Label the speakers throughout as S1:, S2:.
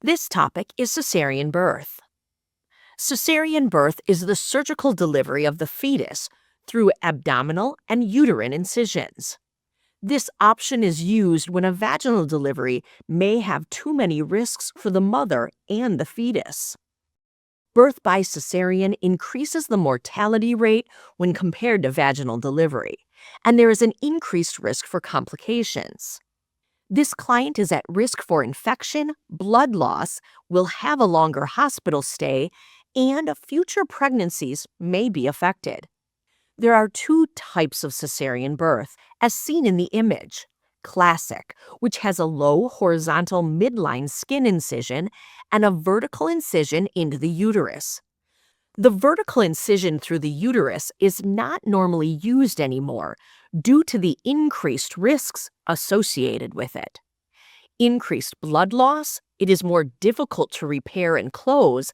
S1: This topic is cesarean birth. Cesarean birth is the surgical delivery of the fetus through abdominal and uterine incisions. This option is used when a vaginal delivery may have too many risks for the mother and the fetus. Birth by cesarean increases the mortality rate when compared to vaginal delivery, and there is an increased risk for complications. This client is at risk for infection, blood loss, will have a longer hospital stay, and future pregnancies may be affected. There are two types of cesarean birth, as seen in the image. Classic, which has a low horizontal midline skin incision and a vertical incision into the uterus. The vertical incision through the uterus is not normally used anymore due to the increased risks associated with it. Increased blood loss, it is more difficult to repair and close,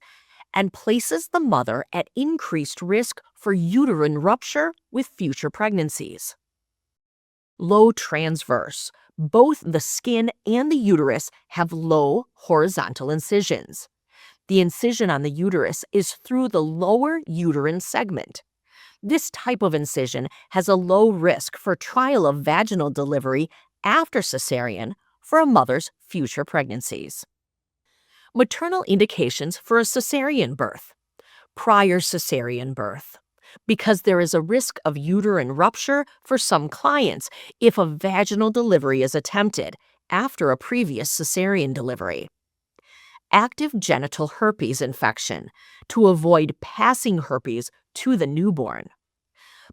S1: and places the mother at increased risk for uterine rupture with future pregnancies. Low transverse. Both the skin and the uterus have low horizontal incisions. The incision on the uterus is through the lower uterine segment. This type of incision has a low risk for trial of vaginal delivery after cesarean for a mother's future pregnancies. Maternal indications for a cesarean birth. Prior cesarean birth, because there is a risk of uterine rupture for some clients if a vaginal delivery is attempted after a previous cesarean delivery. Active genital herpes infection, to avoid passing herpes to the newborn.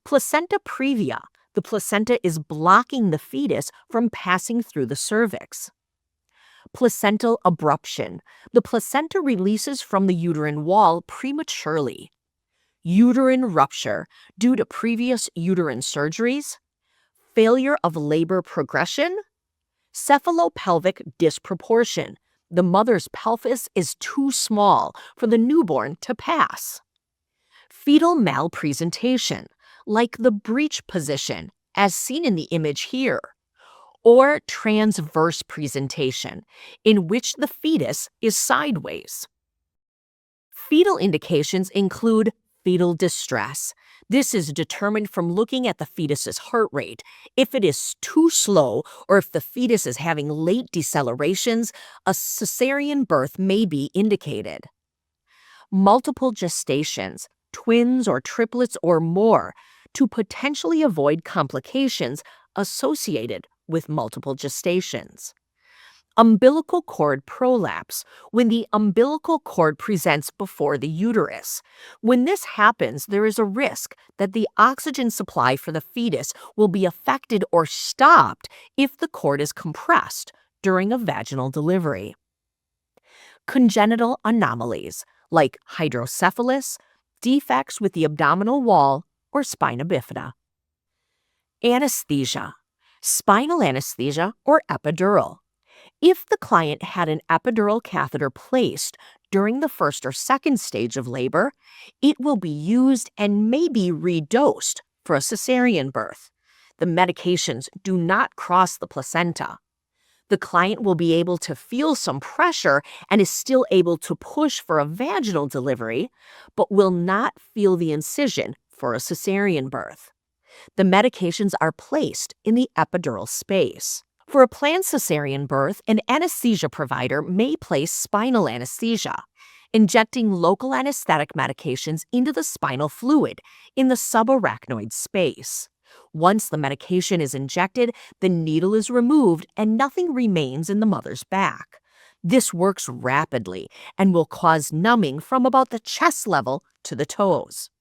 S1: Placenta previa, the placenta is blocking the fetus from passing through the cervix. Placental abruption, the placenta releases from the uterine wall prematurely. Uterine rupture, due to previous uterine surgeries. Failure of labor progression. Cephalopelvic disproportion, the mother's pelvis is too small for the newborn to pass. Fetal malpresentation, like the breech position, as seen in the image here, or transverse presentation, in which the fetus is sideways. Fetal indications include fetal distress. This is determined from looking at the fetus's heart rate. If it is too slow or if the fetus is having late decelerations, a cesarean birth may be indicated. Multiple gestations, twins or triplets or more, to potentially avoid complications associated with multiple gestations. Umbilical cord prolapse, when the umbilical cord presents before the uterus. When this happens, there is a risk that the oxygen supply for the fetus will be affected or stopped if the cord is compressed during a vaginal delivery. Congenital anomalies, like hydrocephalus, defects with the abdominal wall, or spina bifida. Anesthesia, spinal anesthesia or epidural. If the client had an epidural catheter placed during the first or second stage of labor, it will be used and may be redosed for a cesarean birth. The medications do not cross the placenta. The client will be able to feel some pressure and is still able to push for a vaginal delivery, but will not feel the incision for a cesarean birth. The medications are placed in the epidural space. For a planned cesarean birth, an anesthesia provider may place spinal anesthesia, injecting local anesthetic medications into the spinal fluid in the subarachnoid space. Once the medication is injected, the needle is removed and nothing remains in the mother's back. This works rapidly and will cause numbing from about the chest level to the toes.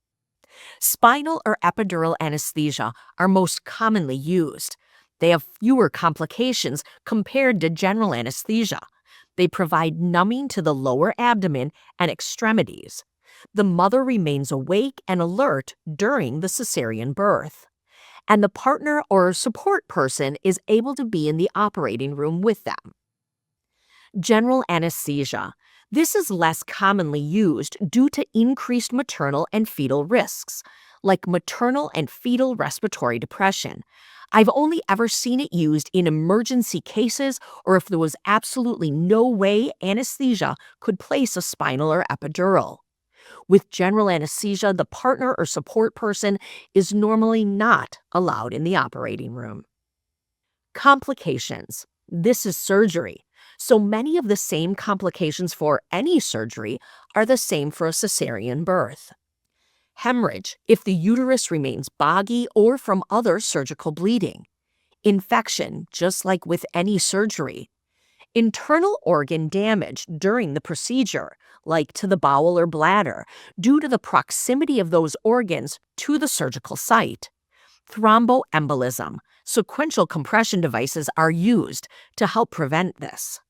S1: Spinal or epidural anesthesia are most commonly used. They have fewer complications compared to general anesthesia. They provide numbing to the lower abdomen and extremities. The mother remains awake and alert during the cesarean birth, and the partner or support person is able to be in the operating room with them. General anesthesia. This is less commonly used due to increased maternal and fetal risks, like maternal and fetal respiratory depression, I've only ever seen it used in emergency cases or if there was absolutely no way anesthesia could place a spinal or epidural. With general anesthesia, the partner or support person is normally not allowed in the operating room. Complications. This is surgery. So many of the same complications for any surgery are the same for a cesarean birth. Hemorrhage, if the uterus remains boggy or from other surgical bleeding. Infection, just like with any surgery. Internal organ damage during the procedure, like to the bowel or bladder, due to the proximity of those organs to the surgical site. Thromboembolism, sequential compression devices are used to help prevent this.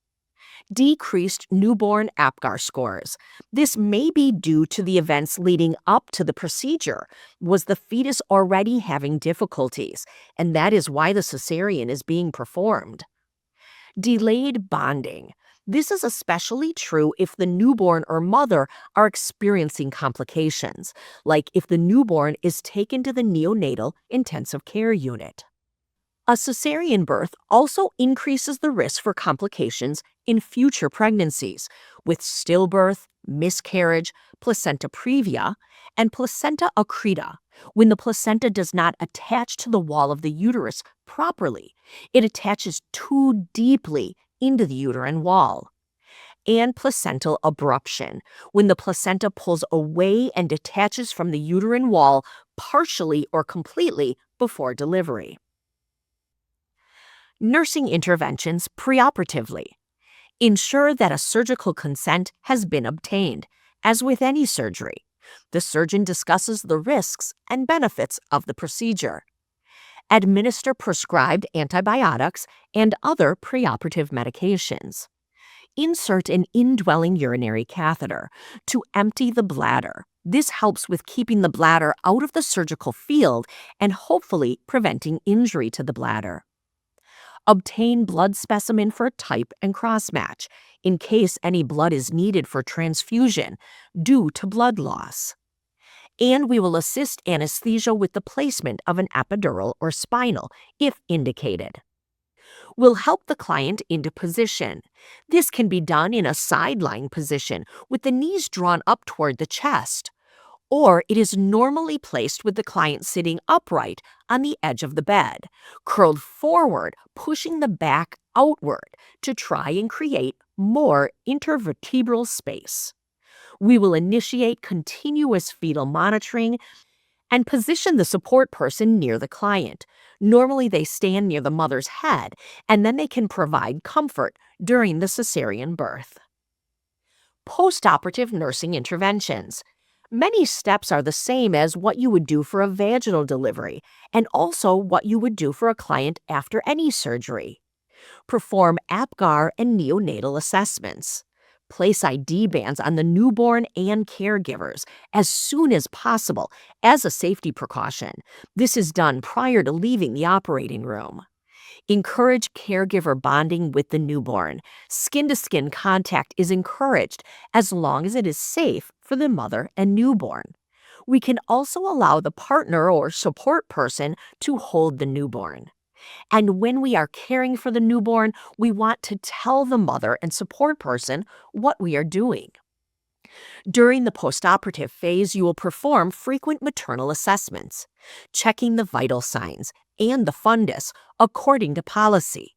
S1: Decreased newborn APGAR scores. This may be due to the events leading up to the procedure. Was the fetus already having difficulties? And that is why the cesarean is being performed. Delayed bonding. This is especially true if the newborn or mother are experiencing complications, like if the newborn is taken to the neonatal intensive care unit. A cesarean birth also increases the risk for complications in future pregnancies, with stillbirth, miscarriage, placenta previa, and placenta accreta. When the placenta does not attach to the wall of the uterus properly, it attaches too deeply into the uterine wall. And placental abruption, when the placenta pulls away and detaches from the uterine wall partially or completely before delivery. Nursing interventions preoperatively. Ensure that a surgical consent has been obtained, as with any surgery. The surgeon discusses the risks and benefits of the procedure. Administer prescribed antibiotics and other preoperative medications. Insert an indwelling urinary catheter to empty the bladder. This helps with keeping the bladder out of the surgical field and hopefully preventing injury to the bladder. Obtain blood specimen for type and cross-match in case any blood is needed for transfusion due to blood loss. And we will assist anesthesia with the placement of an epidural or spinal if indicated. We'll help the client into position. This can be done in a side-lying position with the knees drawn up toward the chest, or it is normally placed with the client sitting upright on the edge of the bed, curled forward, pushing the back outward to try and create more intervertebral space. We will initiate continuous fetal monitoring and position the support person near the client. Normally, they stand near the mother's head, and then they can provide comfort during the cesarean birth. Postoperative nursing interventions. Many steps are the same as what you would do for a vaginal delivery, and also what you would do for a client after any surgery. Perform APGAR and neonatal assessments. Place ID bands on the newborn and caregivers as soon as possible as a safety precaution. This is done prior to leaving the operating room. Encourage caregiver bonding with the newborn. Skin-to-skin contact is encouraged as long as it is safe for the mother and newborn. We can also allow the partner or support person to hold the newborn. And when we are caring for the newborn, we want to tell the mother and support person what we are doing. During the postoperative phase, you will perform frequent maternal assessments, checking the vital signs and the fundus according to policy.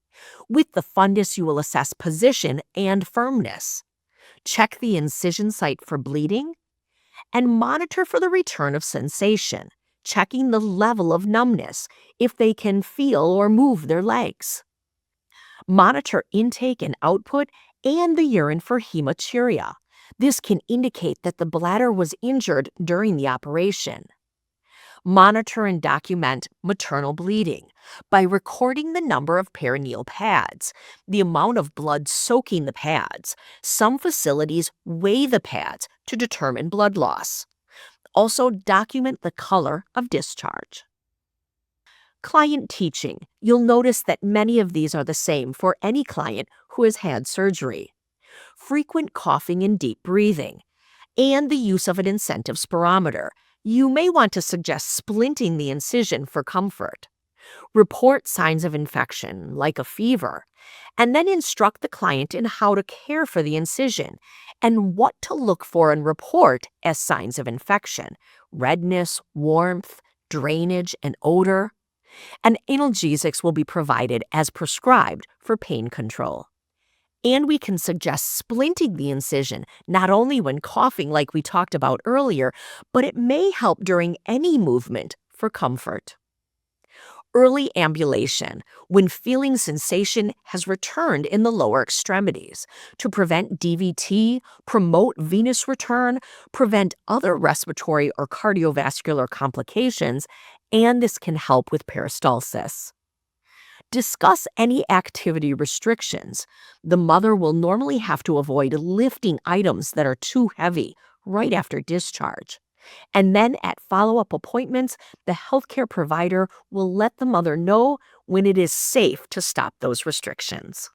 S1: With the fundus, you will assess position and firmness, check the incision site for bleeding, and monitor for the return of sensation, checking the level of numbness if they can feel or move their legs. Monitor intake and output and the urine for hematuria. This can indicate that the bladder was injured during the operation. Monitor and document maternal bleeding by recording the number of perineal pads, the amount of blood soaking the pads. Some facilities weigh the pads to determine blood loss. Also, document the color of discharge. Client teaching. You'll notice that many of these are the same for any client who has had surgery. Frequent coughing and deep breathing, and the use of an incentive spirometer. You may want to suggest splinting the incision for comfort. Report signs of infection, like a fever, and then instruct the client in how to care for the incision and what to look for and report as signs of infection: redness, warmth, drainage, and odor. And analgesics will be provided as prescribed for pain control. And we can suggest splinting the incision not only when coughing, like we talked about earlier, but it may help during any movement for comfort. Early ambulation, when feeling sensation has returned in the lower extremities, to prevent DVT, promote venous return, prevent other respiratory or cardiovascular complications, and this can help with peristalsis. Discuss any activity restrictions. The mother will normally have to avoid lifting items that are too heavy right after discharge. And then at follow-up appointments, the healthcare provider will let the mother know when it is safe to stop those restrictions.